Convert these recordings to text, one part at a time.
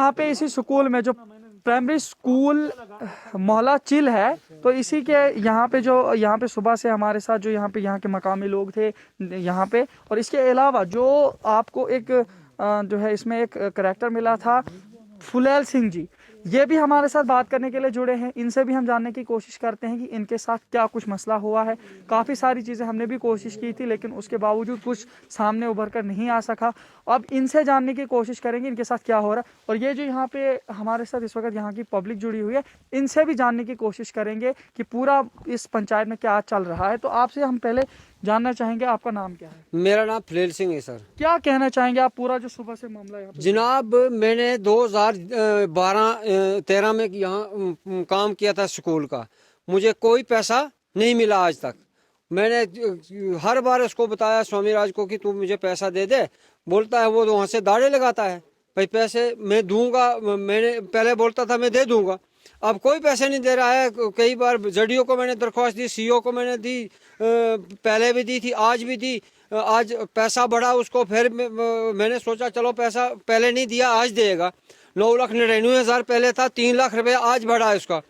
यहाँ पे इसी स्कूल में जो प्राइमरी स्कूल मोहल्ला चिल है, तो इसी के यहाँ पे सुबह से हमारे साथ जो यहाँ के मकामी लोग थे यहाँ पे, और इसके अलावा जो आपको एक जो है इसमें एक करैक्टर मिला था फुलैल सिंह जी, ये भी हमारे साथ बात करने के लिए जुड़े हैं। इनसे भी हम जानने की कोशिश करते हैं कि इनके साथ क्या कुछ मसला हुआ है। काफ़ी सारी चीज़ें हमने भी कोशिश की थी, लेकिन उसके बावजूद कुछ सामने उभर कर नहीं आ सका। अब इनसे जानने की कोशिश करेंगे इनके साथ क्या हो रहा है। और ये जो यहाँ पे हमारे साथ इस वक्त यहाँ की पब्लिक जुड़ी हुई है, इनसे भी जानने की कोशिश करेंगे कि पूरा इस पंचायत में क्या चल रहा है। तो आपसे हम पहले जानना चाहेंगे, आपका नाम क्या है? मेरा नाम फुलैल सिंह है सर। क्या कहना चाहेंगे आप पूरा जो सुबह से मामला यहाँ पे? जनाब, मैंने 2012-13 में यहाँ काम किया था स्कूल का। मुझे कोई पैसा नहीं मिला आज तक। मैंने हर बार उसको बताया स्वामी राज को कि तू मुझे पैसा दे दे। बोलता है वो वहाँ से दाड़े लगाता है, भाई पैसे मैं दूंगा। मैंने पहले बोलता था मैं दे दूंगा, अब कोई पैसे नहीं दे रहा है। कई बार जडीओ को मैंने दरख्वास्त दी, सीओ को मैंने दी, पहले भी दी थी, आज भी दी। आज पैसा बढ़ा उसको, फिर मैंने सोचा चलो पैसा पहले नहीं दिया आज देगा। 9,99,000 पहले था, 3 लाख रुपए आज बढ़ा है उसका।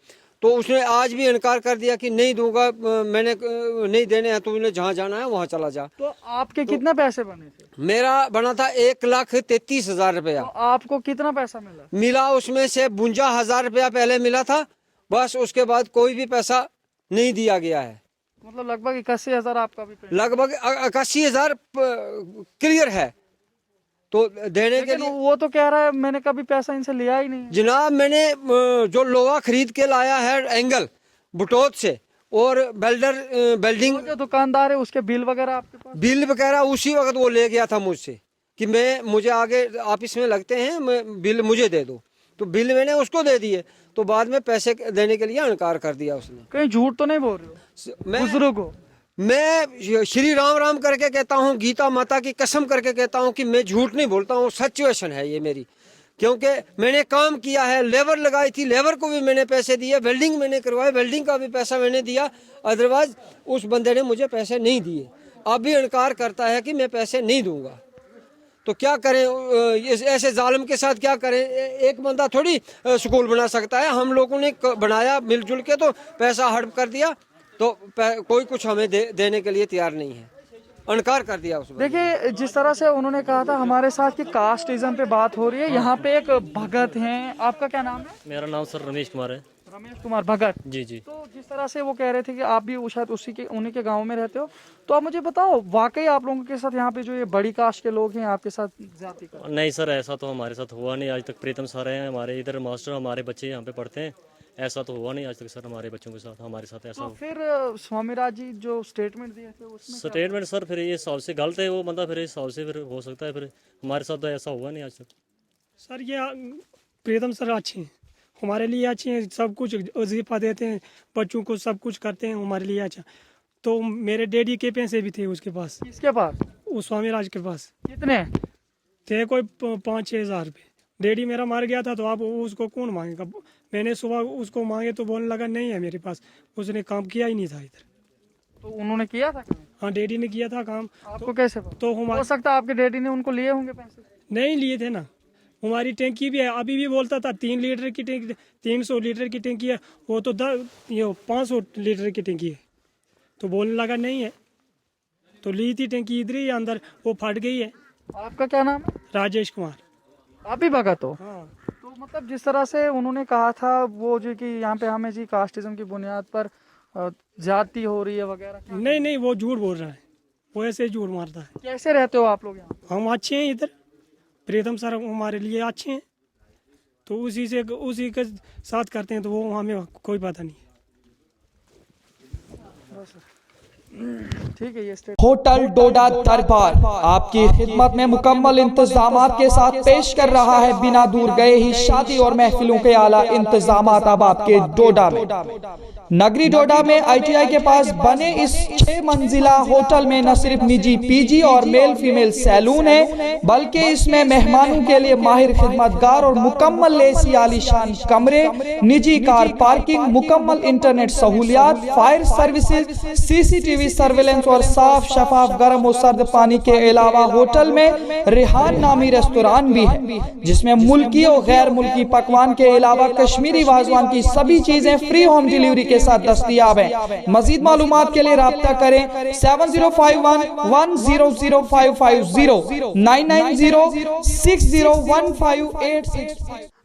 तो उसने आज भी इनकार कर दिया कि नहीं दूंगा, मैंने नहीं देने हैं, तूने जहाँ जाना है वहाँ चला जा। तो आपके कितने पैसे बने थे? मेरा बना था 1,33,000 रुपया। तो आपको कितना पैसा मिला? उसमें से 52,000 रुपया पहले मिला था, बस। उसके बाद कोई भी पैसा नहीं दिया गया है। मतलब लगभग 81,000 आपका भी लगभग 81,000 क्लियर है। तो देने के लिए वो तो कह रहा है मैंने कभी पैसा इनसे लिया ही नहीं। जनाब, मैंने जो लोहा खरीद के लाया है एंगल बुटोत से, और बिल्डिंग जो दुकानदार है उसके बिल वगैरह आपके पास? बिल वगैरह उसी वक्त वो ले गया था मुझसे कि मुझे आगे ऑफिस में लगते हैं, बिल मुझे दे दो। तो बिल मैंने उसको दे दिए, तो बाद में पैसे देने के लिए इनकार कर दिया उसने। कहीं झूठ तो नहीं बोल रहे हो? बुजुर्ग हो? मैं श्री राम राम करके कहता हूँ, गीता माता की कसम करके कहता हूँ कि मैं झूठ नहीं बोलता हूँ। सिचुएशन है ये मेरी, क्योंकि मैंने काम किया है, लेबर लगाई थी, लेबर को भी मैंने पैसे दिए, वेल्डिंग मैंने करवाई, वेल्डिंग का भी पैसा मैंने दिया। अदरवाइज उस बंदे ने मुझे पैसे नहीं दिए। अब भी इनकार करता है कि मैं पैसे नहीं दूंगा। तो क्या करें? ऐसे जालिम के साथ क्या करें? एक बंदा थोड़ी स्कूल बना सकता है। हम लोगों ने बनाया मिलजुल के, तो पैसा हड़प कर दिया, तो कोई कुछ हमें देने के लिए तैयार नहीं है, इनकार कर दिया उसने। देखिए, जिस तरह से उन्होंने कहा था हमारे साथ कि कास्टिज्म पे बात हो रही है। यहाँ पे एक भगत हैं, आपका क्या नाम है? मेरा नाम सर रमेश कुमार है। रमेश कुमार भगत जी। तो जिस तरह से वो कह रहे थे कि आप भी शायद उन्हीं के गांव में रहते हो, तो आप मुझे बताओ, वाकई आप लोगों के साथ यहाँ पे जो ये बड़ी कास्ट के लोग हैं आपके साथ जाति का? नहीं सर, ऐसा तो हमारे साथ हुआ नहीं आज तक। प्रीतम सर हैं हमारे इधर मास्टर, हमारे बच्चे यहाँ पे पढ़ते हैं। ऐसा तो हुआ नहीं आज तक सर हमारे बच्चों के साथ, हमारे साथ ऐसा। तो फिर स्वामी राज जी जो स्टेटमेंट दिए थे उसमें स्टेटमेंट सर फिर ये हिसाब से गलत है वो बंदा, फिर इस हिसाब से फिर हो सकता है। फिर हमारे साथ तो ऐसा हुआ नहीं आज तक सर। ये प्रीतम सर अच्छे हैं, हमारे लिए अच्छे हैं, सब कुछ वजीफा देते हैं, बच्चों को सब कुछ करते हैं, हमारे लिए अच्छा। तो मेरे डैडी के पैसे भी थे उसके पास। किसके पास? वो स्वामी राज के पास। कितने थे? कोई 5-6 हज़ार रुपये। डैडी मेरा मर गया था, तो आप उसको कौन मांगेगा? मैंने सुबह उसको मांगे तो बोलने लगा नहीं है मेरे पास, उसने काम किया ही नहीं था इधर। तो उन्होंने किया था? हाँ, डैडी ने किया था काम। आपको कैसे पता? तो हो सकता है आपके डैडी ने उनको लिए होंगे पैसे। नहीं लिए थे ना, हमारी टैंकी भी है। अभी भी बोलता था 3 लीटर की टैंकी, 300 लीटर की टैंकी है, वो तो 500 लीटर की टैंकी है। तो बोलने लगा नहीं है, तो ली थी टैंकी इधर ही अंदर, वो फट गई है। आपका क्या नाम है? राजेश कुमार। आप ही भगत हो? हाँ। तो मतलब जिस तरह से उन्होंने कहा था वो जो कि यहाँ पे हमें जी कास्टिज्म की बुनियाद पर जाति हो रही है वगैरह, नहीं, वो झूठ बोल रहा है, वो ऐसे झूठ मारता है। कैसे रहते हो आप लोग यहाँ? हम अच्छे हैं इधर, प्रीतम सर हमारे लिए अच्छे हैं, तो उसी के साथ करते हैं, तो वो हमें कोई पता नहीं है। ठीक है। ये होटल डोडा दरबार आपकी खिदमत में मुकम्मल इंतजामात के साथ पेश कर रहा है बिना दूर गए ही शादी और महफिलों के आला इंतजामात अब आपके डोडा में। नगरी डोडा में ITI के पास बने इस 6 मंजिला होटल में न सिर्फ निजी PG और मेल फीमेल सैलून है, बल्कि इसमें मेहमानों के लिए माहिर खिदमतगार और मुकम्मल एसी आलीशान कमरे, निजी कार पार्किंग, मुकम्मल इंटरनेट सहूलियात, फायर सर्विसेज, CCTV सर्वेलेंस और साफ शफाफ गर्म और सर्द पानी के अलावा होटल में रेहान नामी रेस्तोरां भी है, जिसमें मुल्की और गैर मुल्की पकवान के अलावा कश्मीरी वाजवान की सभी चीजें फ्री होम डिलीवरी के साथ दस्तयाब है। मजीद मालूमात के लिए राब्ता करें 7051100550 9906015865।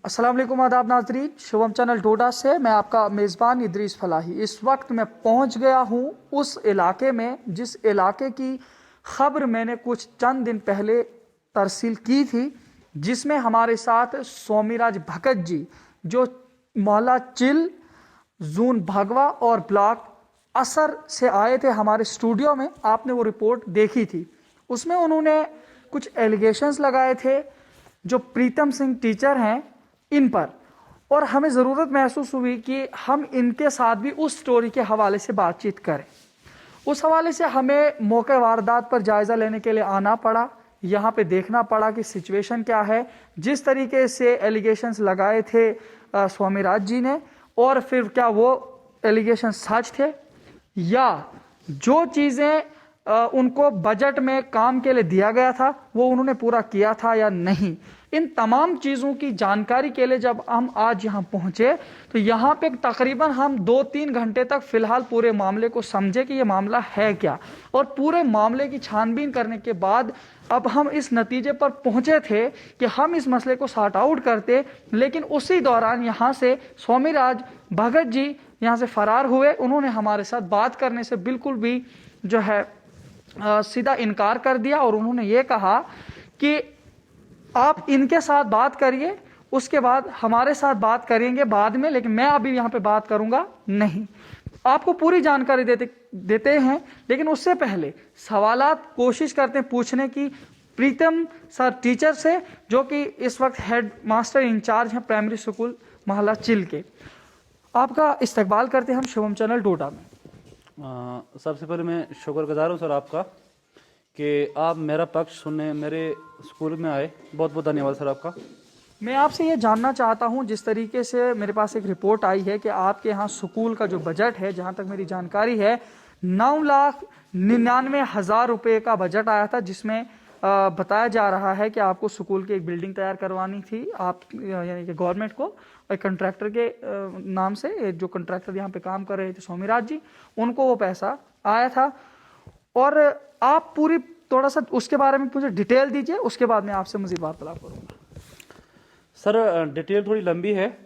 अस्सलाम वालेकुम, आदाब नाज़रीन, शुभम चैनल डोडा से मैं आपका मेज़बान इदरीस फलाही। इस वक्त मैं पहुंच गया हूं उस इलाके में जिस इलाके की खबर मैंने कुछ चंद दिन पहले तरसील की थी, जिसमें हमारे साथ स्वामीराज भगत जी जो मोहल्ला चिल, जून भगवा और ब्लॉक असर से आए थे हमारे स्टूडियो में। आपने वो रिपोर्ट देखी थी, उसमें उन्होंने कुछ एलिगेशंस लगाए थे जो प्रीतम सिंह टीचर हैं इन पर, और हमें ज़रूरत महसूस हुई कि हम इनके साथ भी उस स्टोरी के हवाले से बातचीत करें। उस हवाले से हमें मौके वारदात पर जायज़ा लेने के लिए आना पड़ा, यहाँ पे देखना पड़ा कि सिचुएशन क्या है, जिस तरीके से एलिगेशंस लगाए थे स्वामीराज जी ने, और फिर क्या वो एलिगेशन सच थे या जो चीज़ें उनको बजट में काम के लिए दिया गया था वो उन्होंने पूरा किया था या नहीं। इन तमाम चीज़ों की जानकारी के लिए जब हम आज यहाँ पहुँचे तो यहाँ पे तकरीबन हम 2-3 घंटे तक फ़िलहाल पूरे मामले को समझे कि ये मामला है क्या, और पूरे मामले की छानबीन करने के बाद अब हम इस नतीजे पर पहुँचे थे कि हम इस मसले को सॉर्ट आउट करते, लेकिन उसी दौरान यहाँ से स्वामीराज भगत जी यहाँ से फ़रार हुए। उन्होंने हमारे साथ बात करने से बिल्कुल भी जो है सीधा इनकार कर दिया, और उन्होंने ये कहा कि आप इनके साथ बात करिए, उसके बाद हमारे साथ बात करेंगे बाद में, लेकिन मैं अभी यहाँ पे बात करूँगा नहीं। आपको पूरी जानकारी देते हैं, लेकिन उससे पहले सवालात कोशिश करते हैं पूछने की प्रीतम सर टीचर से, जो कि इस वक्त हेड मास्टर इंचार्ज हैं प्राइमरी स्कूल मोहल्ला चिल के। आपका इस्तकबाल करते हैं हम शुभम चैनल डोडा में। सबसे पहले मैं शुक्रगुजार हूँ सर आपका कि आप मेरा पक्ष सुनने मेरे स्कूल में आए। बहुत बहुत धन्यवाद सर आपका। मैं आपसे ये जानना चाहता हूँ, जिस तरीके से मेरे पास एक रिपोर्ट आई है कि आपके यहाँ स्कूल का जो बजट है, जहाँ तक मेरी जानकारी है 9,99,000 रुपये का बजट आया था, जिसमें बताया जा रहा है कि आपको स्कूल की एक बिल्डिंग तैयार करवानी थी, आप यानी कि गवर्नमेंट को, और कंट्रैक्टर के नाम से, जो कंट्रैक्टर यहाँ पे काम कर रहे थे स्वामीराज जी, उनको वो पैसा आया था। और आप पूरी थोड़ा सा उसके बारे में मुझे डिटेल दीजिए, उसके बाद मैं आपसे मज़ीद वार्तालाप करूँगा। सर डिटेल थोड़ी लंबी है।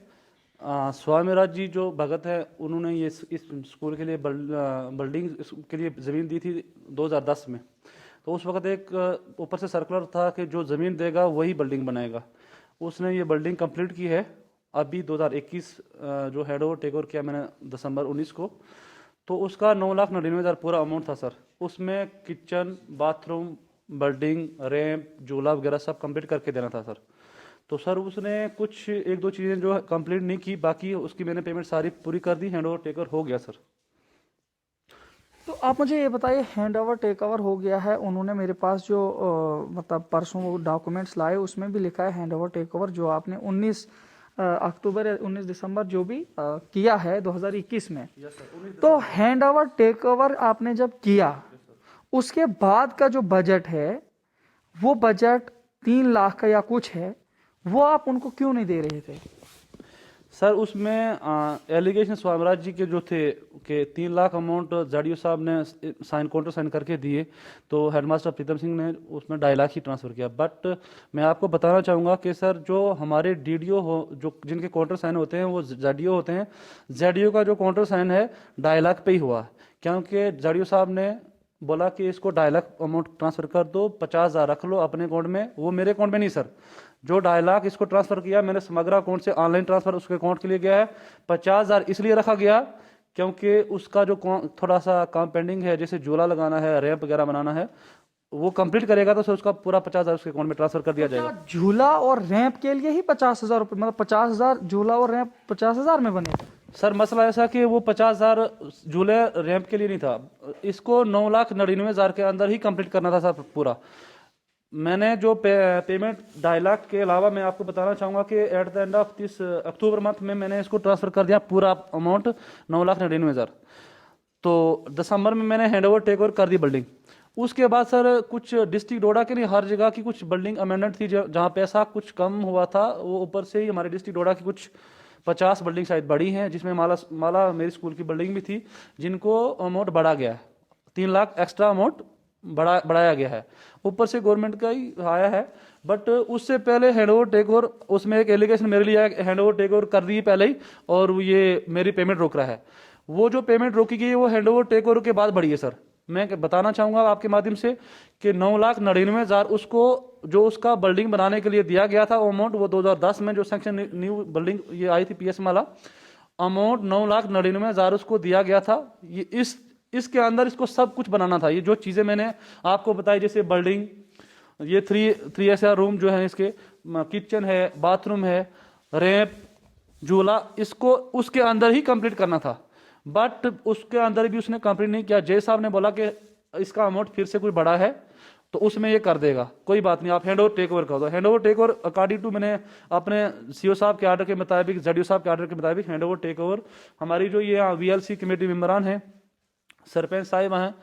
स्वामीराज जी जो भगत है, उन्होंने ये इस स्कूल के लिए बिल्डिंग के लिए ज़मीन दी थी 2010 में। तो उस वक्त एक ऊपर से सर्कुलर था कि जो ज़मीन देगा वही बिल्डिंग बनाएगा। उसने ये बिल्डिंग कंप्लीट की है अभी 2021 जो हैंड ओवर टेक ओवर किया मैंने दिसंबर 19 को। तो उसका 9,99,000 पूरा अमाउंट था सर। उसमें किचन, बाथरूम, बिल्डिंग, रैंप, झूला वगैरह सब कंप्लीट करके देना था सर। तो सर उसने कुछ 1-2 चीज़ें जो कंप्लीट नहीं की, बाकी उसकी मैंने पेमेंट सारी पूरी कर दी, हैंड ओवर टेक ओवर हो गया सर। तो आप मुझे ये बताइए, हैंड ओवर टेक ओवर हो गया है, उन्होंने मेरे पास जो मतलब परसों वो डॉक्यूमेंट्स लाए, उसमें भी लिखा है हैंड ओवर टेक ओवर, जो आपने 19 अक्टूबर या 19 दिसंबर जो भी किया है 2021 में। तो हैंड ओवर टेक ओवर आपने जब किया, उसके बाद का जो बजट है वो बजट 3 लाख का या कुछ है, वो आप उनको क्यों नहीं दे रहे थे? सर उसमें एलिगेशन स्वामीराज जी के जो थे कि 3 लाख अमाउंट जाडियो साहब ने काउंटर साइन करके दिए, तो हेडमास्टर प्रीतम सिंह ने उसमें 2.5 लाख ही ट्रांसफ़र किया। बट मैं आपको बताना चाहूँगा कि सर जो हमारे डीडीओ हो, जो जिनके काउंटर साइन होते हैं वो जाडियो होते हैं। जाडियो का जो काउंटर साइन है 2.5 लाख पे ही हुआ, क्योंकि जाडियो साहब ने बोला कि इसको 2.5 लाख अमाउंट ट्रांसफ़र कर दो, 50,000 रख लो अपने अकाउंट में। वो मेरे अकाउंट में नहीं सर, जो 2.5 लाख इसको ट्रांसफ़र किया मैंने समग्र अकाउंट से ऑनलाइन ट्रांसफ़र उसके अकाउंट के लिए गया है। 50,000 इसलिए रखा गया क्योंकि उसका जो थोड़ा सा काम पेंडिंग है, जैसे झूला लगाना है, रैंप वगैरह बनाना है, वो कंप्लीट करेगा तो सर उसका पूरा 50,000 उसके अकाउंट में ट्रांसफ़र कर दिया जाएगा। झूला और रैंप के लिए ही 50,000 रुपये, मतलब 50,000 झूला और रैंप 50,000 में बने? सर मसला ऐसा कि वो 50,000 झूले रैंप के लिए नहीं था, इसको 9,99,000 के अंदर ही कंप्लीट करना था सर पूरा। मैंने जो पेमेंट 2.5 लाख के अलावा मैं आपको बताना चाहूँगा कि at the end of this October month में मैंने इसको ट्रांसफ़र कर दिया पूरा अमाउंट 9,99,000। तो दिसंबर में मैंने हैंड ओवर टेक ओवर कर दी बिल्डिंग। उसके बाद सर कुछ डिस्ट्रिक्ट डोडा के नहीं, हर जगह की कुछ बिल्डिंग अमेंडमेंट थी, जहाँ पैसा कुछ कम हुआ था वो ऊपर से ही हमारे डिस्ट्रिक्ट डोडा की कुछ 50 बिल्डिंग शायद बड़ी हैं, जिसमें माला मेरी स्कूल की बिल्डिंग भी थी, जिनको अमाउंट बढ़ा गया है। 3 लाख एक्स्ट्रा अमाउंट बढ़ाया गया है, ऊपर से गवर्नमेंट का ही आया है। बट उससे पहले हैंड ओवर टेक ओवर, उसमें एक एलिगेशन मेरे लिए आया, हैंड ओवर टेक ओवर कर दी पहले ही और ये मेरी पेमेंट रोक रहा है। वो जो पेमेंट रोकी गई है वो हैंड ओवर टेक ओवर के बाद बढ़ी है सर। मैं बताना चाहूँगा आपके माध्यम से कि 9,99,000 उसको जो उसका बिल्डिंग बनाने के लिए दिया गया था वो अमाउंट, वो 2010 में जो सेक्शन न्यू बिल्डिंग ये आई थी पीएस माला, अमाउंट 9,99,000 उसको दिया गया था। ये इसके अंदर इसको सब कुछ बनाना था। ये जो चीज़ें मैंने आपको बताई, जैसे बिल्डिंग, ये 3 SR रूम जो है, इसके किचन है, बाथरूम है, रैंप, झूला, इसको उसके अंदर ही कंप्लीट करना था। बट उसके अंदर भी उसने कंप्लीट नहीं किया। जय साहब ने बोला कि इसका अमाउंट फिर से कोई बड़ा है तो उसमें ये कर देगा, कोई बात नहीं, आप हैंड ओवर टेक ओवर कर दो। Hand over take over according to मैंने अपने सीओ साहब के आर्डर के मुताबिक, ZDO साहब के आर्डर के मुताबिक हैंड ओवर टेक ओवर हमारी जो ये VLC कमेटी मेम्बरान हैं, सरपंच साहिब हैं,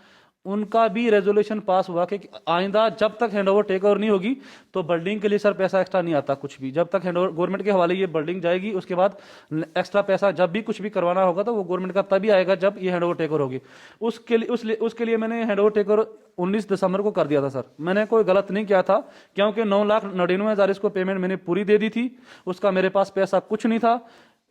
उनका भी रेजोल्यूशन पास हुआ कि आइंदा जब तक हैंड ओवर टेक ओवर नहीं होगी तो बिल्डिंग के लिए सर पैसा एक्स्ट्रा नहीं आता कुछ भी। जब तक हैंड ओवर गवर्नमेंट के हवाले ये बिल्डिंग जाएगी, उसके बाद एक्स्ट्रा पैसा जब भी कुछ भी करवाना होगा तो वो गवर्नमेंट का तभी आएगा जब ये हैंड ओवर टेक ओवर होगी। उसके लिए मैंने हैंड ओवर टेक ओवर 19 दिसंबर को कर दिया था सर। मैंने कोई गलत नहीं किया था, क्योंकि 9,99,000 इसको पेमेंट मैंने पूरी दे दी थी, उसका मेरे पास पैसा कुछ नहीं था।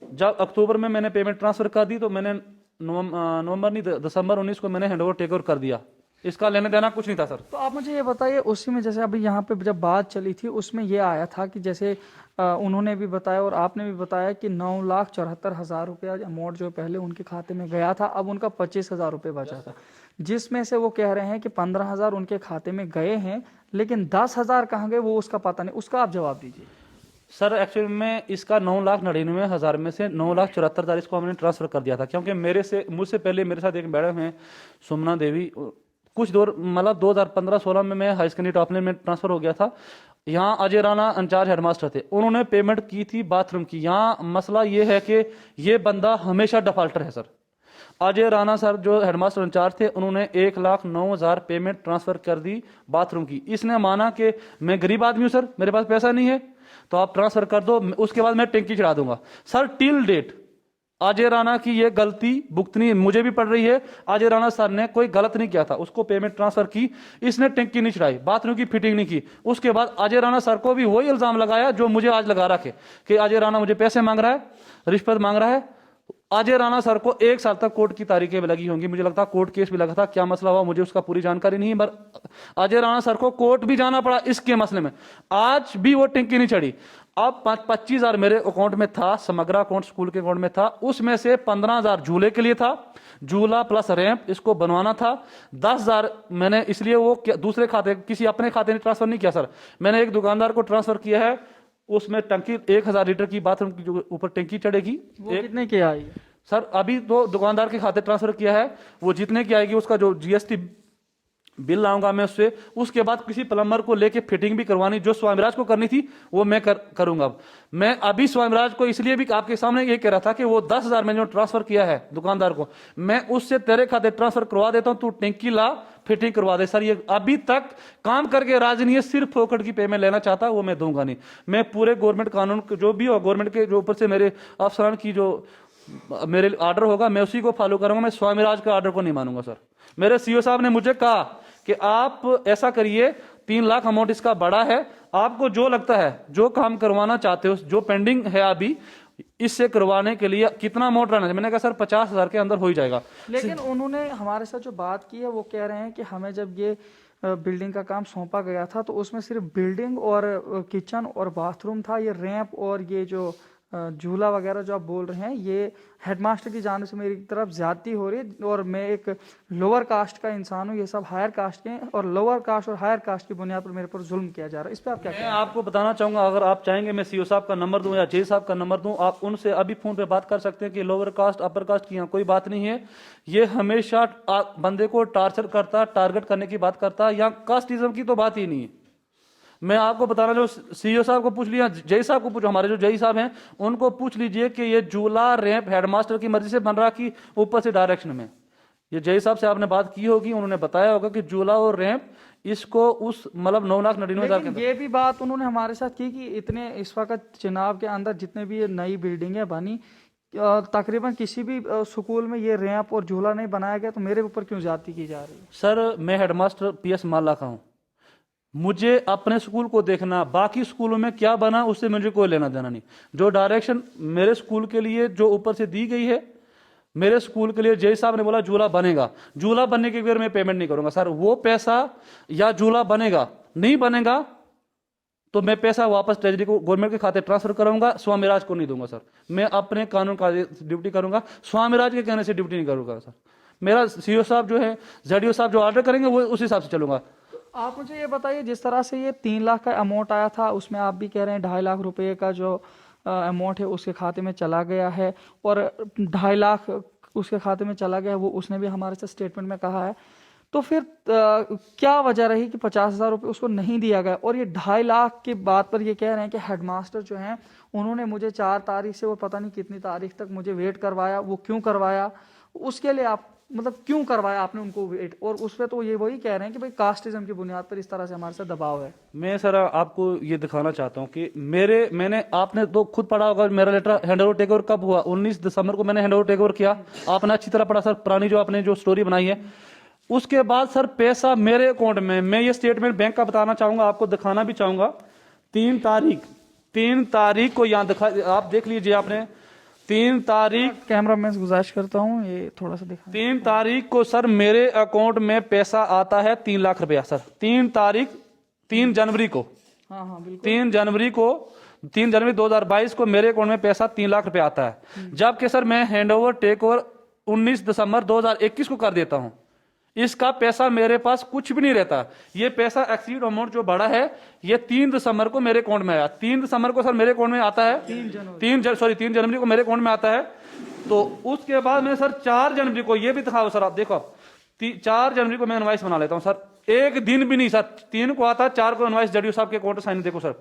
जब अक्टूबर में मैंने पेमेंट ट्रांसफर कर दी तो मैंने नवंबर नहीं दिसंबर 19 को मैंने हैंड ओवर टेक ओवर कर दिया। इसका लेने देना कुछ नहीं था सर। तो आप मुझे ये बताइए, उसी में जैसे अभी यहाँ पे जब बात चली थी उसमें ये आया था कि जैसे उन्होंने भी बताया और आपने भी बताया कि 9,74,000 रुपया अमाउंट जो पहले उनके खाते में गया था, अब उनका 25,000 रुपये बचा था, जिसमें से वो कह रहे हैं कि 15,000 उनके खाते में गए हैं, लेकिन 10,000 कहाँ गए वो उसका पता नहीं। उसका आप जवाब दीजिए सर। एक्चुअली में इसका 9,99,000 में से 9,74,000 इसको हमने ट्रांसफर कर दिया था, क्योंकि मुझसे पहले मेरे साथ एक मैडम है सुमना देवी, कुछ मतलब 2015-16 में मैं हाई सेकेंडरी टॉपले में ट्रांसफर हो गया था। यहाँ अजय राणा इंचार्ज हेडमास्टर थे, उन्होंने पेमेंट की थी बाथरूम की। यहाँ मसला ये है कि ये बंदा हमेशा डिफॉल्टर है सर। अजय राणा सर जो हेडमास्टर इंचार्ज थे, उन्होंने 1,09,000 पेमेंट ट्रांसफर कर दी बाथरूम की। इसने माना कि मैं गरीब आदमी हूँ सर, मेरे पास पैसा नहीं है, तो आप ट्रांसफर कर दो, उसके बाद मैं टंकी चढ़ा दूंगा। Sir till date Ajay Rana की ये गलती भुगतनी मुझे भी पड़ रही है। अजय राणा सर ने कोई गलत नहीं किया था, उसको पेमेंट ट्रांसफर की, इसने टंकी नहीं चढ़ाई, बाथरूम की फिटिंग नहीं की। उसके बाद अजय राणा सर को भी वही इल्जाम लगाया जो मुझे आज लगा रखे कि अजय राणा मुझे पैसे मांग रहा है, रिश्वत मांग रहा है। अजय राणा सर को 1 साल तक कोर्ट की तारीखें लगी होंगी, मुझे लगता है कोर्ट केस भी लगा था। क्या मसला हुआ मुझे उसका पूरी जानकारी नहीं है, पर अजय राणा सर को कोर्ट भी जाना पड़ा इसके मसले में। आज भी वो टंकी नहीं चढ़ी। अब 25,000 मेरे अकाउंट में था, समग्र अकाउंट स्कूल के अकाउंट में था, उसमें से 15,000 झूले के लिए था, झूला प्लस रैंप इसको बनवाना था। 10,000 मैंने इसलिए वो दूसरे खाते, किसी अपने खाते में ट्रांसफर नहीं किया सर, मैंने एक दुकानदार को ट्रांसफर किया है। उसमें टंकी 1,000 लीटर की बाथरूम की जो ऊपर टंकी चढ़ेगी, वो कितने की आई सर? अभी तो दुकानदार के खाते ट्रांसफर किया है, वो जितने की आएगी उसका जो GST बिल लाऊंगा मैं उससे। उसके बाद किसी प्लम्बर को लेके फिटिंग भी करवानी, जो स्वामीराज को करनी थी वो मैं करूंगा। मैं अभी स्वामीराज को इसलिए भी आपके सामने ये कह रहा था कि वो 10,000 मैंने जो ट्रांसफर किया है दुकानदार को, मैं उससे तेरे खाते ट्रांसफर करवा देता हूं, तू टंकी ला फिटिंग करवा दे। सर ये अभी तक काम करके राजी नहीं है, सिर्फ फोकट की पेमेंट लेना चाहता, वो मैं दूंगा नहीं। मैं पूरे गवर्नमेंट कानून जो भी हो, गवर्नमेंट के जो ऊपर से मेरे अफसरान की जो मेरे आर्डर होगा मैं उसी को फॉलो करूंगा, मैं स्वामीराज का आर्डर को नहीं मानूंगा सर। मेरे सीओ साहब ने मुझे कहा कि आप ऐसा करिए, 3 लाख अमाउंट इसका बड़ा है, आपको जो लगता है, जो काम करवाना चाहते हो, जो पेंडिंग है अभी, इससे करवाने के लिए कितना अमाउंट रहना है। मैंने कहा सर 50,000 के अंदर हो ही जाएगा। लेकिन उन्होंने हमारे साथ जो बात की है वो कह रहे हैं कि हमें जब ये बिल्डिंग का काम सौंपा गया था तो उसमें सिर्फ बिल्डिंग और किचन और बाथरूम था, ये रैंप और ये जो झूला वगैरह जो आप बोल रहे हैं, ये हेडमास्टर की जाने से मेरी तरफ ज्यादती हो रही है, और मैं एक लोअर कास्ट का इंसान हूँ, ये सब हायर कास्ट के हैं, और लोअर कास्ट और हायर कास्ट की बुनियाद पर मेरे पर जुल्म किया जा रहा है। इस पर आप क्या मैं आपको बताना चाहूंगा, अगर आप चाहेंगे मैं सीओ साहब का नंबर दूं या जे साहब का नंबर दूं, आप उनसे अभी फोन पे बात कर सकते हैं कि लोअर कास्ट अपर कास्ट की यहाँ कोई बात नहीं है। ये हमेशा बंदे को टार्चर करता, टारगेट करने की बात करता, यहाँ कास्टिज्म की तो बात ही नहीं है। मैं आपको बताना जो सीईओ साहब को पूछ लिया, जय साहब को पूछो, हमारे जो जय साहब हैं उनको पूछ लीजिए कि ये झूला रैंप हेडमास्टर की मर्जी से बन रहा कि ऊपर से डायरेक्शन में। ये जय साहब से आपने बात की होगी, उन्होंने बताया होगा कि झूला और रैंप इसको उस मतलब 9,99,000 लेकिन ये भी बात उन्होंने हमारे साथ की कि इतने इस वक्त चुनाव के अंदर जितने भी ये नई बिल्डिंगें बनी, तकरीबन किसी भी स्कूल में ये रैंप और झूला नहीं बनाया गया, तो मेरे ऊपर क्यों ज्यादती की जा रही है? सर मैं हेडमास्टर PS माला का हूँ, मुझे अपने स्कूल को देखना, बाकी स्कूलों में क्या बना उससे मुझे कोई लेना देना नहीं। जो डायरेक्शन मेरे स्कूल के लिए जो ऊपर से दी गई है, मेरे स्कूल के लिए जय साहब ने बोला झूला बनेगा, झूला बनने के फिर मैं पेमेंट नहीं करूंगा सर। वो पैसा या झूला बनेगा, नहीं बनेगा तो मैं पैसा वापस ट्रेजरी को गवर्नमेंट के खाते ट्रांसफर कराऊंगा, स्वामीराज को नहीं दूंगा सर। मैं अपने कानून का ड्यूटी करूंगा, स्वामीराज के कहने से ड्यूटी नहीं करूंगा सर। मेरा सीओ साहब जो है, ZDO साहब जो ऑर्डर करेंगे वो उस हिसाब से चलूंगा। आप मुझे ये बताइए, जिस तरह से ये 3 लाख का अमाउंट आया था, उसमें आप भी कह रहे हैं 2.5 लाख रुपए का जो अमाउंट है उसके खाते में चला गया है, और 2.5 लाख उसके खाते में चला गया है, वो उसने भी हमारे साथ स्टेटमेंट में कहा है। तो फिर क्या वजह रही कि 50,000 रुपये उसको नहीं दिया गया? और ये 2.5 लाख की बात पर ये कह रहे हैं कि हेडमास्टर जो हैं उन्होंने मुझे 4 तारीख से वो पता नहीं कितनी तारीख तक मुझे वेट करवाया। वो क्यों करवाया, उसके लिए आप मतलब क्यों करवाया आपने उनको वेट? और उस पर तो ये वही कह रहे हैं कि भाई कास्टिज्म की बुनियाद पर इस तरह से हमारे साथ दबाव है। मैं सर आपको ये दिखाना चाहता हूँ कि आपने तो खुद पढ़ा होगा, मेरा letter hand over take over कब हुआ? 19 दिसंबर को मैंने हैंड ओवर टेक ओवर किया। आपने अच्छी तरह पढ़ा सर, पुरानी जो आपने जो स्टोरी बनाई है। उसके बाद सर पैसा मेरे अकाउंट में, मैं ये स्टेटमेंट बैंक का बताना चाहूंगा, आपको दिखाना भी चाहूंगा। 3 तारीख को यहाँ दिखा, आप देख लीजिए आपने 3 तारीख, कैमरा मैन से गुजारिश करता हूँ ये थोड़ा सा दिखा। 3 तारीख को सर मेरे अकाउंट में पैसा आता है 3 लाख रुपया सर। 3 जनवरी को, हाँ हाँ बिल्कुल, 3 जनवरी 2022 को मेरे अकाउंट में पैसा 3 लाख रुपया आता है। जबकि सर मैं हैंड ओवर टेक ओवर 19 दिसंबर 2021 को कर देता हूं। इसका पैसा मेरे पास कुछ भी नहीं रहता। ये पैसा एक्सीड अमाउंट जो बड़ा है ये 3 दिसंबर को मेरे अकाउंट में आया। 3 दिसंबर को सर मेरे अकाउंट में आता है, 3 जनवरी को मेरे अकाउंट में आता है। तो उसके बाद मैं सर 4 जनवरी को, ये भी दिखाओ सर, आप देखो, 4 जनवरी को मैं इनवाइस बना लेता हूं सर। एक दिन भी नहीं सर, 3 को आता है, 4 को इनवाइस ZDO साहब के अकाउंट में साइन। देखो सर,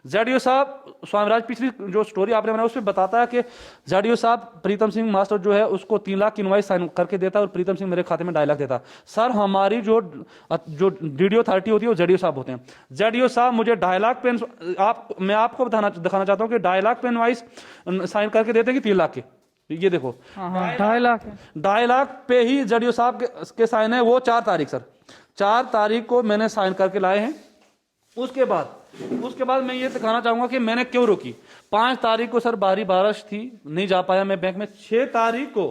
ZDO साहब स्वामीराज पिछली जो स्टोरी आपने बनाई उसमें बताता है कि ZDO साहब प्रीतम सिंह मास्टर जो है उसको 3 लाख की इनवाइस साइन करके देता है और प्रीतम सिंह मेरे खाते में 2.5 लाख देता है। सर हमारी जो DDO अथॉरिटी होती है वो ZDO साहब होते हैं। ZDO साहब मुझे 2.5 लाख पे, मैं आपको दिखाना चाहता हूँ कि 2.5 लाख पे इनवाइस साइन करके देते हैं कि 3 लाख के। ये देखो 2.5 लाख है। 2.5 लाख पे ही ZDO साहब के साइन है। वो 4 तारीख सर, 4 तारीख को मैंने साइन करके लाए हैं। उसके बाद मैं ये दिखाना चाहूंगा कि मैंने क्यों रोकी। 5 तारीख को सर बारी बारिश थी, नहीं जा पाया मैं बैंक में। 6 तारीख को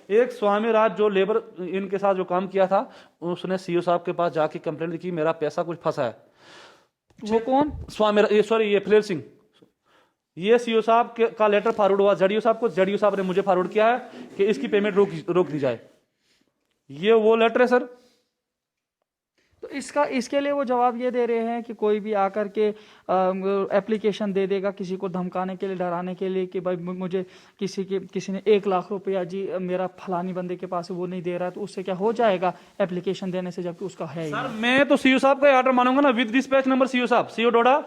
एक स्वामीराज जो लेबर इनके साथ जो काम किया था उसने सीओ साहब के पास जाके कंप्लेंट की मेरा पैसा कुछ फंसा है। वो कौन? ये फलेर सिंह। ये सीओ साहब का लेटर फॉरवर्ड हुआ ZDO साहब को। ZDO साहब ने मुझे फॉरवर्ड किया है कि इसकी पेमेंट रोक दी जाए। ये वो लेटर है सर। तो इसके लिए वो जवाब ये दे रहे हैं कि कोई भी आकर के एप्लीकेशन दे देगा किसी को धमकाने के लिए, डराने के लिए कि भाई मुझे किसी ने 1 लाख रुपया जी मेरा फलानी बंदे के पास है वो नहीं दे रहा है, तो उससे क्या हो जाएगा एप्लीकेशन देने से, जबकि उसका है ही सर। मैं तो सीओ साहब का ऑर्डर मानूंगा ना, विद डिस्पैच नंबर सीओ साहब, CO Doda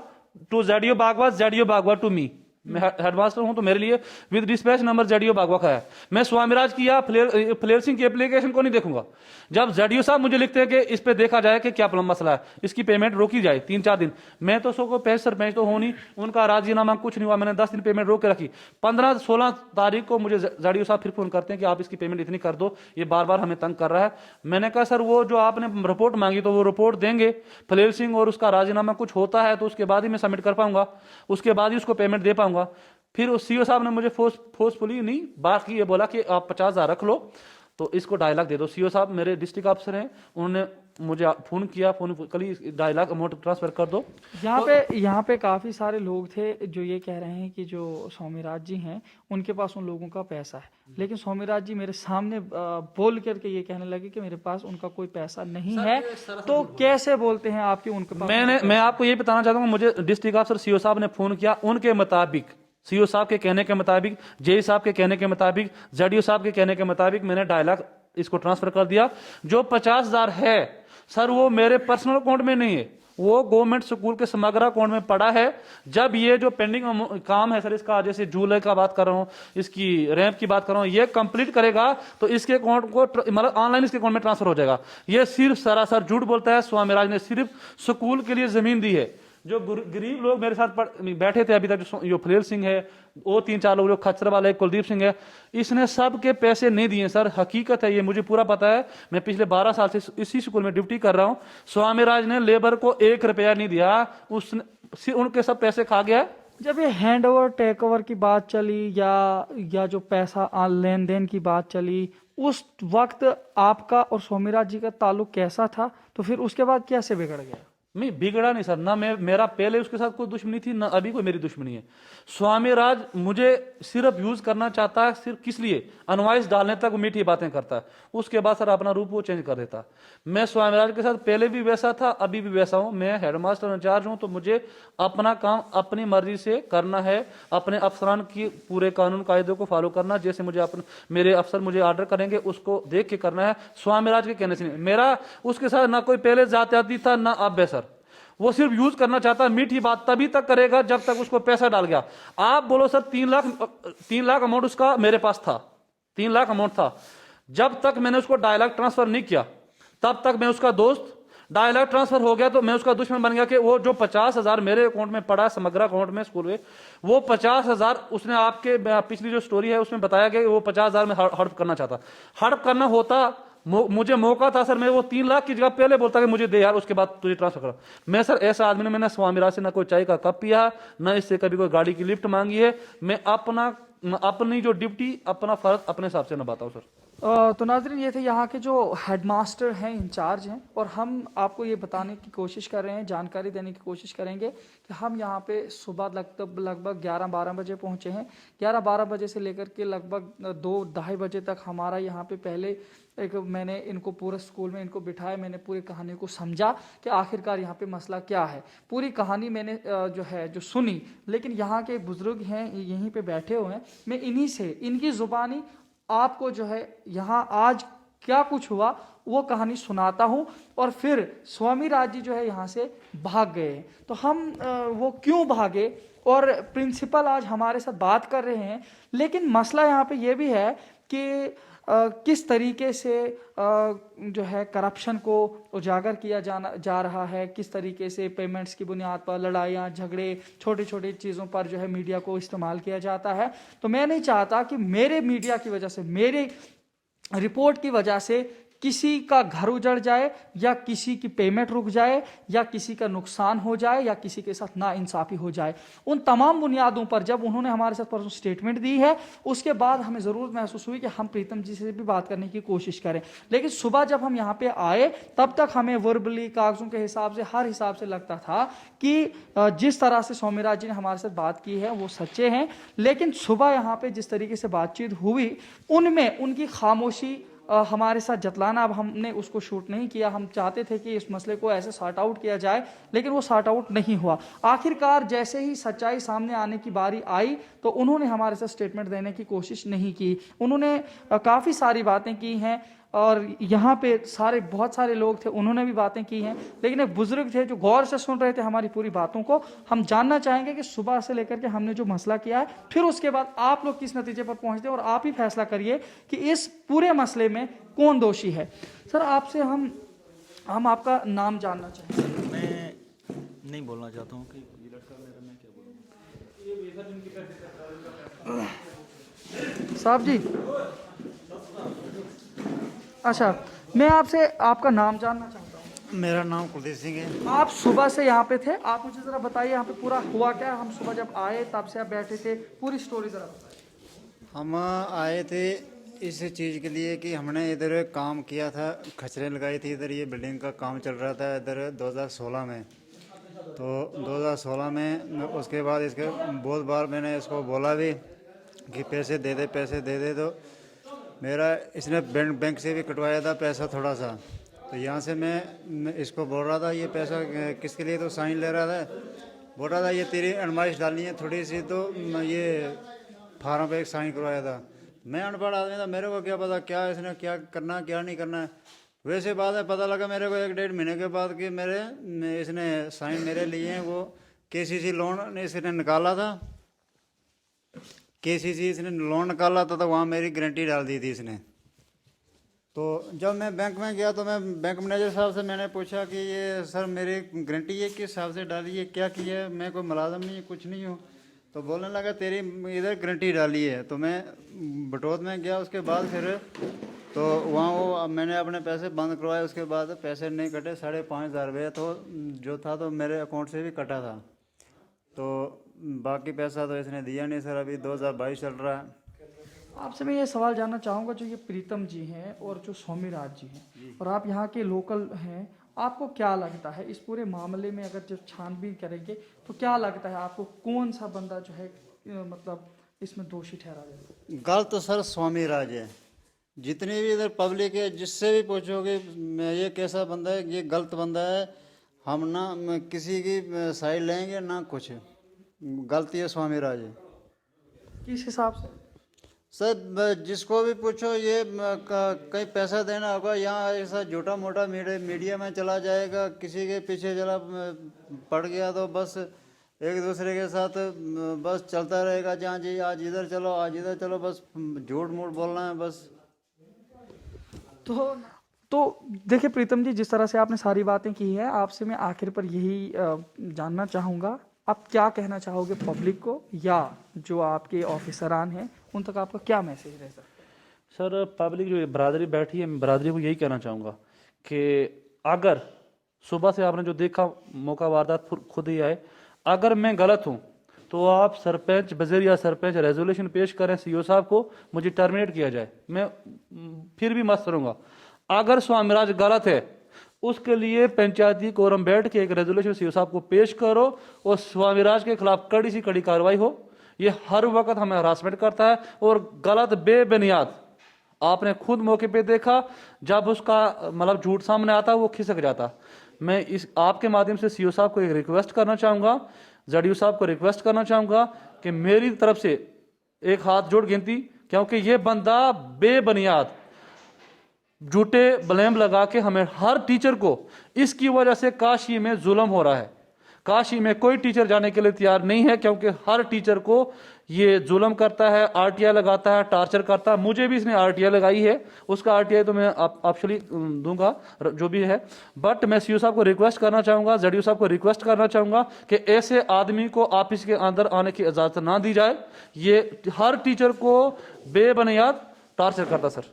to ZDO Bagwa to me. मैं हेडमास्टर हूं तो मेरे लिए with dispatch number ZDO Bagwa का है। मैं स्वामीराज की या फलेर सिंह की एप्लीकेशन को नहीं देखूंगा। जब ZDO साहब मुझे लिखते हैं कि इस पे देखा जाए कि क्या मसला है, इसकी पेमेंट रोकी जाए 3-4 दिन, मैं तो सो को सरपंच तो हो नहीं, उनका राजीनामा कुछ नहीं हुआ, मैंने 10 दिन पेमेंट रोक के रखी। 15-16 तारीख को मुझे ZDO साहब फिर फोन करते हैं कि आप इसकी पेमेंट इतनी कर दो, ये बार बार हमें तंग कर रहा है। मैंने कहा सर वो जो आपने रिपोर्ट मांगी तो वो रिपोर्ट देंगे फलेर सिंह और उसका राजीनामा कुछ होता है तो उसके बाद ही मैं सबमिट कर पाऊंगा, उसके बाद ही उसको पेमेंट दे पाऊंगा। फिर उस सीओ साहब ने मुझे फोर्सफुली नहीं बात की, ये बोला कि आप 50,000 रख लो, तो इसको 2.5 लाख दे दो। सीओ साहब मेरे डिस्ट्रिक्ट अफसर हैं, उन्होंने मुझे फ़ोन किया, कल ही 2.5 लाख अमाउंट ट्रांसफ़र कर दो। यहाँ पे काफ़ी सारे लोग थे जो ये कह रहे हैं कि जो स्वामीराज जी हैं उनके पास उन लोगों का पैसा है, लेकिन स्वामीराज जी मेरे सामने बोल करके ये कहने लगे कि मेरे पास उनका कोई पैसा नहीं है। तो कैसे बोलते हैं आपके उनके पास? मैं आपको ये बताना चाहता हूँ, मुझे डिस्ट्रिक्ट अफसर सीओ साहब ने फ़ोन किया, उनके मुताबिक, सीओ साहब के कहने के मुताबिक, जेई साहब के कहने के मुताबिक, जेडीओ साहब के कहने के मुताबिक मैंने 2.5 लाख इसको ट्रांसफर कर दिया। जो 50,000 है सर वो मेरे पर्सनल अकाउंट में नहीं है, वो गवर्नमेंट स्कूल के समग्र अकाउंट में पड़ा है। जब ये जो पेंडिंग काम है सर इसका, जैसे झूले का बात कर रहा हूँ, इसकी रैंप की बात कर रहा हूँ, ये कंप्लीट करेगा तो इसके अकाउंट को मतलब ऑनलाइन इसके अकाउंट में ट्रांसफर हो जाएगा। ये सिर्फ सरासर झूठ बोलता है। स्वामीराज ने सिर्फ स्कूल के लिए जमीन दी है। जो गरीब लोग मेरे साथ बैठे थे अभी तक, जो फलेल सिंह है, वो 3-4 लोग, जो खच्चर वाले कुलदीप सिंह है, इसने सबके पैसे नहीं दिए सर। हकीकत है, ये मुझे पूरा पता है। मैं पिछले 12 साल से इसी स्कूल में ड्यूटी कर रहा हूँ। स्वामीराज ने लेबर को 1 रुपया नहीं दिया, उसने उनके सब पैसे खा गया। जब ये हैंड ओवर टेक ओवर की बात चली या जो पैसा लेन देन की बात चली, उस वक्त आपका और स्वामीराज जी का ताल्लुक कैसा था? तो फिर उसके बाद कैसे बिगड़ गया? नहीं बिगड़ा नहीं सर, ना मेरा पहले उसके साथ कोई दुश्मनी थी, ना अभी कोई मेरी दुश्मनी है। स्वामीराज मुझे सिर्फ यूज करना चाहता है, सिर्फ किस लिए? अनवाइस डालने तक वो मीठी बातें करता है, उसके बाद सर अपना रूप वो चेंज कर देता। मैं स्वामीराज के साथ पहले भी वैसा था, अभी भी वैसा हूं। मैं हेडमास्टर इंचार्ज हूं, तो मुझे अपना काम अपनी मर्जी से करना है, अपने अफसरान की पूरे कानून कायदे को फॉलो करना। जैसे मुझे मेरे अफसर मुझे ऑर्डर करेंगे उसको देख के करना है, स्वामीराज के कहने से नहीं। मेरा उसके साथ ना कोई पहले जाति था ना अब है सर। वो सिर्फ यूज करना चाहता है। मीठी बात तभी तक करेगा जब तक उसको पैसा डाल गया। आप बोलो सर 3 लाख अमाउंट उसका मेरे पास था, 3 लाख अमाउंट था। जब तक मैंने उसको 2.5 लाख ट्रांसफर नहीं किया तब तक मैं उसका दोस्त। 2.5 लाख ट्रांसफर हो गया तो मैं उसका दुश्मन बन गया कि वो जो 50,000 मेरे अकाउंट में पड़ा, समग्र अकाउंट में स्कूल में, वो 50,000 उसने आपके पिछली जो स्टोरी है उसमें बताया गया वो 50,000 में हड़प करना चाहता। हड़प करना होता, मुझे मौका था सर, मैं वो 3 लाख की जगह पहले बोलता कि मुझे दे यार, उसके बाद तुझे ट्रांसफर करो। मैं सर ऐसा आदमी ने, मैंने स्वामीराज से ना कोई चाय का कप पिया, ना इससे कभी कोई गाड़ी की लिफ्ट मांगी है। मैं अपनी जो ड्यूटी, अपना फर्ज अपने हिसाब से निभाता हूँ सर। तो नाज़रीन, ये थे यहाँ के जो हेडमास्टर हैं, इंचार्ज हैं, और हम आपको ये बताने की कोशिश कर रहे हैं, जानकारी देने की कोशिश करेंगे कि हम यहाँ पे सुबह लगभग 11-12 बजे पहुँचे हैं। 11-12 बजे से लेकर के लगभग 2-2:30 बजे तक हमारा यहाँ पे पहले मैंने इनको पूरे स्कूल में इनको बिठाया, मैंने पूरी कहानी को समझा कि आखिरकार यहाँ पे मसला क्या है। पूरी कहानी मैंने जो सुनी, लेकिन यहाँ के बुजुर्ग हैं यहीं पे बैठे हुए हैं, मैं इन्हीं से, इनकी ज़ुबानी आपको जो है यहाँ आज क्या कुछ हुआ वो कहानी सुनाता हूँ। और फिर स्वामीराज जी जो है यहाँ से भाग गए। तो हम वो क्यों भागे, और प्रिंसिपल आज हमारे साथ बात कर रहे हैं, लेकिन मसला यहाँ पे ये भी है कि किस तरीके से जो है करप्शन को उजागर किया जा रहा है, किस तरीके से पेमेंट्स की बुनियाद पर लड़ाइयाँ झगड़े, छोटी छोटी चीज़ों पर जो है मीडिया को इस्तेमाल किया जाता है। तो मैं नहीं चाहता कि मेरे मीडिया की वजह से, मेरे रिपोर्ट की वजह से किसी का घर उजड़ जाए, या किसी की पेमेंट रुक जाए, या किसी का नुकसान हो जाए, या किसी के साथ नाइंसाफ़ी हो जाए। उन तमाम बुनियादों पर जब उन्होंने हमारे साथ परसों स्टेटमेंट दी है, उसके बाद हमें ज़रूरत महसूस हुई कि हम प्रीतम जी से भी बात करने की कोशिश करें। लेकिन सुबह जब हम यहाँ पे आए तब तक हमें वर्बली, कागज़ों के हिसाब से, हर हिसाब से लगता था कि जिस तरह से स्वामीराज जी ने हमारे साथ बात की है वो सच्चे हैं। लेकिन सुबह यहाँ पर जिस तरीके से बातचीत हुई, उनमें उनकी खामोशी हमारे साथ जतलाना, अब हमने उसको शूट नहीं किया। हम चाहते थे कि इस मसले को ऐसे सॉर्ट आउट किया जाए, लेकिन वो सॉर्ट आउट नहीं हुआ। आखिरकार जैसे ही सच्चाई सामने आने की बारी आई तो उन्होंने हमारे साथ स्टेटमेंट देने की कोशिश नहीं की। उन्होंने काफ़ी सारी बातें की हैं, और यहाँ पे बहुत सारे लोग थे, उन्होंने भी बातें की हैं, लेकिन एक बुजुर्ग थे जो गौर से सुन रहे थे हमारी पूरी बातों को। हम जानना चाहेंगे कि सुबह से लेकर के हमने जो मसला किया है, फिर उसके बाद आप लोग किस नतीजे पर पहुँचते हैं, और आप ही फैसला करिए कि इस पूरे मसले में कौन दोषी है। सर, आपसे हम आपका नाम जानना चाहेंगे। मैं नहीं बोलना चाहता हूँ कि ये लड़का मेरा, मैं क्या बोलूँ साहब जी। अच्छा, मैं आपसे आपका नाम जानना चाहता हूँ। मेरा नाम कुलदीप सिंह है। आप सुबह से यहाँ पे थे, आप मुझे ज़रा बताइए यहाँ पे पूरा हुआ क्या। हम सुबह जब आए तब से आप बैठे थे, पूरी स्टोरी ज़रा बताइए। हम आए थे इस चीज़ के लिए कि हमने इधर काम किया था, खचरे लगाई थी इधर, ये बिल्डिंग का काम चल रहा था इधर 2016 में। तो 2016 में उसके बाद इसके बहुत बार मैंने इसको बोला भी कि पैसे दे दे। तो मेरा इसने बैंक से भी कटवाया था पैसा थोड़ा सा। तो यहाँ से मैं इसको बोल रहा था ये पैसा किसके लिए, तो साइन ले रहा था, बोल रहा था ये तेरी अनमाइश डालनी है थोड़ी सी, तो ये फार्म पे एक साइन करवाया था। मैं अनपढ़ आदमी था, मेरे को क्या पता क्या इसने क्या करना क्या नहीं करना है। वैसे बात है, पता लगा मेरे को 1-1.5 महीने के बाद कि इसने साइन मेरे लिए हैं। वो केसीसी लोन इसने निकाला था, केसीसी इसने लोन निकाला था, तो वहाँ मेरी गारंटी डाल दी थी इसने। तो जब मैं बैंक में गया तो मैं बैंक मैनेजर साहब से मैंने पूछा कि ये सर मेरी गारंटी ये किस हिसाब से डाली है, क्या किया है, मैं कोई मुलाजम नहीं कुछ नहीं हूँ। तो बोलने लगा तेरी इधर गारंटी डाली है। तो मैं बटोत में गया, उसके बाद फिर तो वहाँ वो मैंने अपने पैसे बंद करवाए। उसके बाद पैसे नहीं कटे, 5,500 रुपये तो जो था तो मेरे अकाउंट से भी कटा था। तो बाकी पैसा तो इसने दिया नहीं सर। अभी 2022 चल रहा है। आपसे मैं ये सवाल जानना चाहूँगा, जो ये प्रीतम जी हैं और जो स्वामीराज जी हैं और आप यहाँ के लोकल हैं, आपको क्या लगता है इस पूरे मामले में अगर जब छानबीन करेंगे तो क्या लगता है आपको कौन सा बंदा जो है मतलब इसमें दोषी ठहरा जाए? गलत तो सर स्वामीराज है। जितनी भी इधर पब्लिक है, जिससे भी पूछोगे ये कैसा बंदा है, ये गलत बंदा है। हम ना किसी की साइड लेंगे ना कुछ, गलती है स्वामीराज है। किस हिसाब से? सर जिसको भी पूछो ये कहीं पैसा देना होगा, यहाँ ऐसा झूठा मोटा मीडिया में चला जाएगा, किसी के पीछे चला पड़ गया तो बस एक दूसरे के साथ बस चलता रहेगा। जहाँ जी आज इधर चलो आज इधर चलो, बस झूठ मूठ बोलना है बस। तो देखिए प्रीतम जी, जिस तरह से आपने सारी बातें की है, आपसे मैं आखिर पर यही जानना चाहूँगा, आप क्या कहना चाहोगे पब्लिक को या जो आपके ऑफिसरान हैं उन तक आपका क्या मैसेज है सर? पब्लिक जो बरादरी बैठी है, मैं बरादरी को यही कहना चाहूँगा कि अगर सुबह से आपने जो देखा मौका वारदात खुद ही आए, अगर मैं गलत हूँ तो आप सरपंच बज़रिया सरपंच रेजोल्यूशन पेश करें सीओ साहब को, मुझे टर्मिनेट किया जाए, मैं फिर भी मत करूँगा। अगर स्वामीराज गलत है उसके लिए पंचायती कोरम बैठ के एक रेजोल्यूशन सीओ साहब को पेश करो और स्वामीराज के खिलाफ कड़ी सी कड़ी कार्रवाई हो। ये हर वक्त हमें हरासमेंट करता है और गलत बेबुनियाद, आपने खुद मौके पे देखा जब उसका मतलब झूठ सामने आता वो खिसक जाता। मैं इस आपके माध्यम से सीओ साहब को एक रिक्वेस्ट करना चाहूँगा, जडयू साहब को रिक्वेस्ट करना चाहूँगा कि मेरी तरफ से एक हाथ जोड़ गिनती, क्योंकि ये बंदा बेबुनियाद झूठे ब्लेम लगा के हमें हर टीचर को, इसकी वजह से काशी में जुल्म हो रहा है। काशी में कोई टीचर जाने के लिए तैयार नहीं है क्योंकि हर टीचर को ये जुल्म करता है, आरटीआई लगाता है, टार्चर करता है। मुझे भी इसने आरटीआई लगाई है, उसका आरटीआई तो मैं एक्चुअली दूंगा जो भी है। बट मैं सीओ साहब को रिक्वेस्ट करना चाहूँगा, जडयू साहब को रिक्वेस्ट करना चाहूँगा कि ऐसे आदमी को ऑफिस के अंदर आने की इजाज़त ना दी जाए। ये हर टीचर को बेबुनियाद टार्चर करता सर।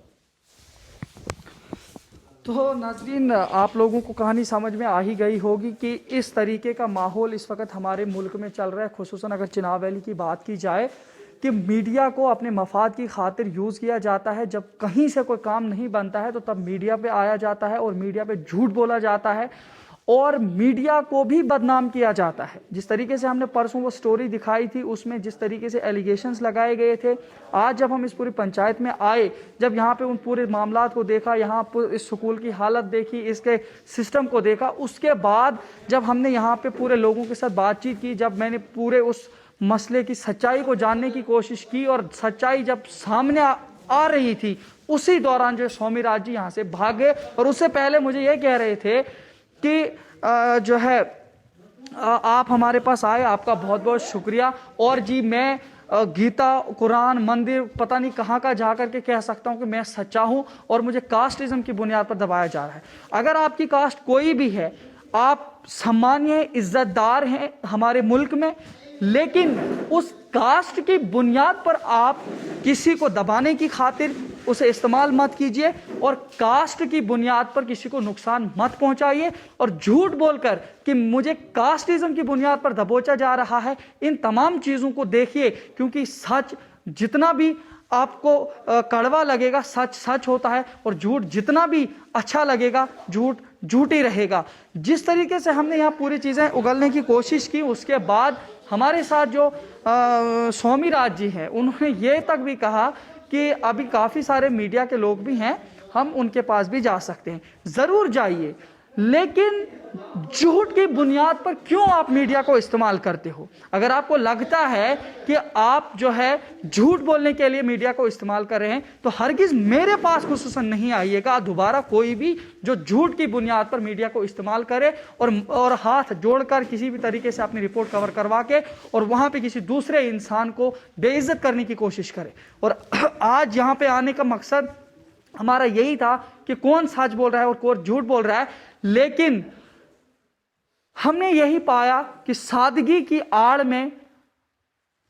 तो नाज़रीन, आप लोगों को कहानी समझ में आ ही गई होगी कि इस तरीके का माहौल इस वक्त हमारे मुल्क में चल रहा है। खुसूसन अगर चिनाब वैली की बात की जाए कि मीडिया को अपने मफाद की खातिर यूज़ किया जाता है। जब कहीं से कोई काम नहीं बनता है तो तब मीडिया पे आया जाता है और मीडिया पे झूठ बोला जाता है और मीडिया को भी बदनाम किया जाता है। जिस तरीके से हमने परसों वो स्टोरी दिखाई थी, उसमें जिस तरीके से एलिगेशंस लगाए गए थे, आज जब हम इस पूरी पंचायत में आए, जब यहाँ पे उन पूरे मामलात को देखा, यहाँ पर इस स्कूल की हालत देखी, इसके सिस्टम को देखा, उसके बाद जब हमने यहाँ पे पूरे लोगों के साथ बातचीत की, जब मैंने पूरे उस मसले की सच्चाई को जानने की कोशिश की और सच्चाई जब सामने आ रही थी, उसी दौरान जो स्वामीराज जी यहाँ से भागे। और उससे पहले मुझे ये कह रहे थे कि जो है आप हमारे पास आए, आपका बहुत बहुत शुक्रिया। और जी मैं गीता कुरान मंदिर पता नहीं कहाँ का जा करके कह सकता हूँ कि मैं सच्चा हूँ और मुझे कास्टिज्म की बुनियाद पर दबाया जा रहा है। अगर आपकी कास्ट कोई भी है, आप सम्मानीय इज्जतदार हैं हमारे मुल्क में, लेकिन उस कास्ट की बुनियाद पर आप किसी को दबाने की खातिर उसे इस्तेमाल मत कीजिए और कास्ट की बुनियाद पर किसी को नुकसान मत पहुंचाइए और झूठ बोलकर कि मुझे कास्टिज्म की बुनियाद पर दबोचा जा रहा है। इन तमाम चीज़ों को देखिए, क्योंकि सच जितना भी आपको कड़वा लगेगा सच सच होता है, और झूठ जितना भी अच्छा लगेगा झूठ झूठ ही रहेगा। जिस तरीके से हमने यहाँ पूरी चीज़ें उगलने की कोशिश की, उसके बाद हमारे साथ जो स्वामीराज जी हैं उन्होंने ये तक भी कहा कि अभी काफ़ी सारे मीडिया के लोग भी हैं, हम उनके पास भी जा सकते हैं। ज़रूर जाइए, लेकिन झूठ की बुनियाद पर क्यों आप मीडिया को इस्तेमाल करते हो? अगर आपको लगता है कि आप जो है झूठ बोलने के लिए मीडिया को इस्तेमाल कर रहे हैं, तो हरगिज़ मेरे पास खुसूसन नहीं आइएगा दोबारा कोई भी जो झूठ की बुनियाद पर मीडिया को इस्तेमाल करे और हाथ जोड़कर किसी भी तरीके से अपनी रिपोर्ट कवर करवा के और वहां पे किसी दूसरे इंसान को बेइज्जत करने की कोशिश करे। और आज यहाँ पे आने का मकसद हमारा यही था कि कौन सच बोल रहा है और कौन झूठ बोल रहा है, लेकिन हमने यही पाया कि सादगी की आड़ में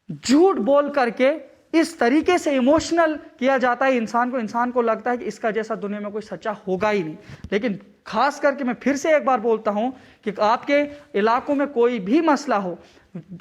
झूठ बोल करके इस तरीके से इमोशनल किया जाता है इंसान को लगता है कि इसका जैसा दुनिया में कोई सच्चा होगा ही नहीं। लेकिन खास करके मैं फिर से एक बार बोलता हूं कि आपके इलाकों में कोई भी मसला हो,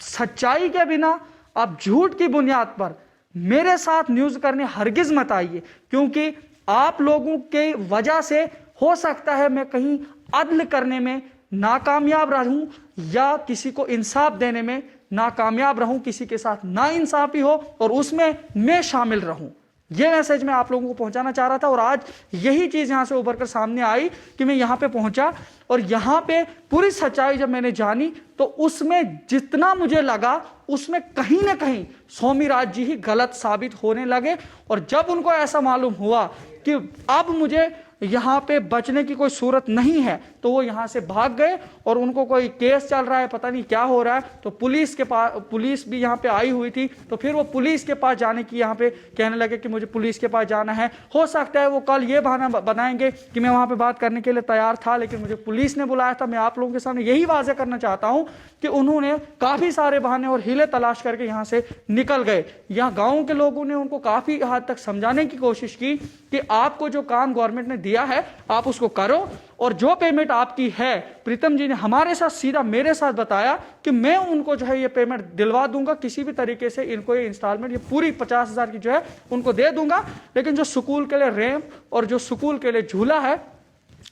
सच्चाई के बिना आप झूठ की बुनियाद पर मेरे साथ न्यूज करने हरगिज मत आइए, क्योंकि आप लोगों के वजह से हो सकता है मैं कहीं अदल करने में नाकामयाब रहूं या किसी को इंसाफ देने में नाकामयाब रहूं, किसी के साथ नाइंसाफी हो और उसमें मैं शामिल रहूं। यह मैसेज मैं आप लोगों को पहुंचाना चाह रहा था, और आज यही चीज यहां से उभर कर सामने आई कि मैं यहां पे पहुंचा और यहां पे पूरी सच्चाई जब मैंने जानी तो उसमें जितना मुझे लगा उसमें कहीं ना कहीं स्वामीराज जी ही गलत साबित होने लगे। और जब उनको ऐसा मालूम हुआ कि अब मुझे यहाँ पे बचने की कोई सूरत नहीं है, तो वो यहाँ से भाग गए और उनको कोई केस चल रहा है, पता नहीं क्या हो रहा है, तो पुलिस भी यहाँ पे आई हुई थी, तो फिर वो पुलिस के पास जाने की यहाँ पे कहने लगे कि मुझे पुलिस के पास जाना है। हो सकता है वो कल ये बहाना बनाएंगे कि मैं वहाँ पे बात करने के लिए तैयार था लेकिन मुझे पुलिस ने बुलाया था। मैं आप लोगों के सामने यही वाज़ेह करना चाहता हूँ कि उन्होंने काफ़ी सारे बहाने और हीले तलाश करके यहाँ से निकल गए। यहाँ गाँव के लोगों ने उनको काफ़ी हद तक समझाने की कोशिश की कि आपको जो काम गवर्नमेंट ने दिया है आप उसको करो, और जो पेमेंट आपकी है, प्रीतम जी ने हमारे साथ सीधा मेरे साथ बताया कि मैं उनको जो है ये पेमेंट दिलवा दूंगा, किसी भी तरीके से इनको ये इंस्टॉलमेंट, ये पूरी 50,000 की जो है उनको दे दूंगा, लेकिन जो स्कूल के लिए रैंप और जो स्कूल के लिए झूला है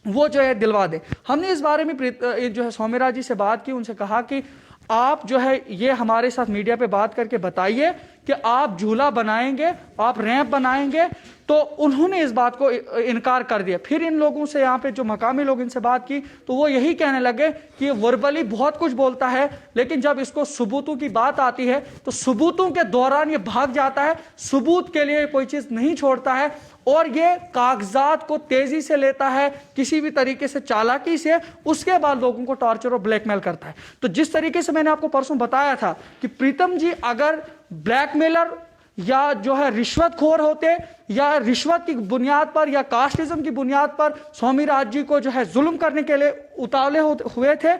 वो जो है दिलवा दे। हमने इस बारे में जो है स्वामीराज जी से बात की, उनसे कहा कि आप जो है ये हमारे साथ मीडिया पे बात करके बताइए कि आप झूला बनाएंगे, आप रैंप बनाएंगे। तो उन्होंने इस बात को इनकार कर दिया। फिर इन लोगों से यहाँ पे जो मकामी लोग इनसे बात की तो वो यही कहने लगे कि ये वर्बली बहुत कुछ बोलता है, लेकिन जब इसको सबूतों की बात आती है तो सबूतों के दौरान ये भाग जाता है, सबूत के लिए कोई चीज़ नहीं छोड़ता है और ये कागजात को तेजी से लेता है, किसी भी तरीके से चालाकी से, उसके बाद लोगों को टॉर्चर और ब्लैकमेल करता है। तो जिस तरीके से मैंने आपको परसों बताया था कि प्रीतम जी अगर ब्लैकमेलर या जो है रिश्वतखोर होते या रिश्वत की बुनियाद पर या कास्टिज्म की बुनियाद पर स्वामीराज जी को जो है जुल्म करने के लिए उतावले हुए थे,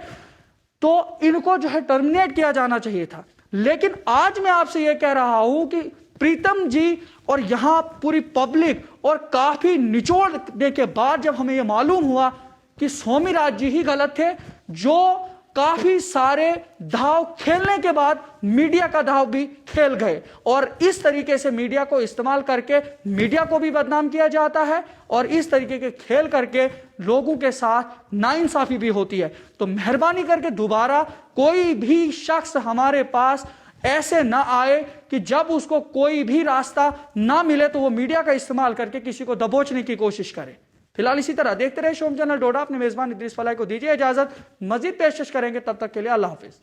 तो इनको जो है टर्मिनेट किया जाना चाहिए था। लेकिन आज मैं आपसे यह कह रहा हूं कि प्रीतम जी और यहां पूरी पब्लिक और काफी निचोड़ने के बाद जब हमें यह मालूम हुआ कि स्वामीराज जी ही गलत थे, जो काफी सारे दाव खेलने के बाद मीडिया का दाव भी खेल गए और इस तरीके से मीडिया को इस्तेमाल करके मीडिया को भी बदनाम किया जाता है और इस तरीके के खेल करके लोगों के साथ नाइंसाफी भी होती है। तो मेहरबानी करके दोबारा कोई भी शख्स हमारे पास ऐसे ना आए कि जब उसको कोई भी रास्ता ना मिले तो वो मीडिया का इस्तेमाल करके किसी को दबोचने की कोशिश करे। फिलहाल इसी तरह देखते रहे शोम चैनल डोडा। अपने मेजबान इद्रिस फलाई को दीजिए इजाजत, मजीद पेशकश करेंगे, तब तक के लिए अल्लाह हाफिज।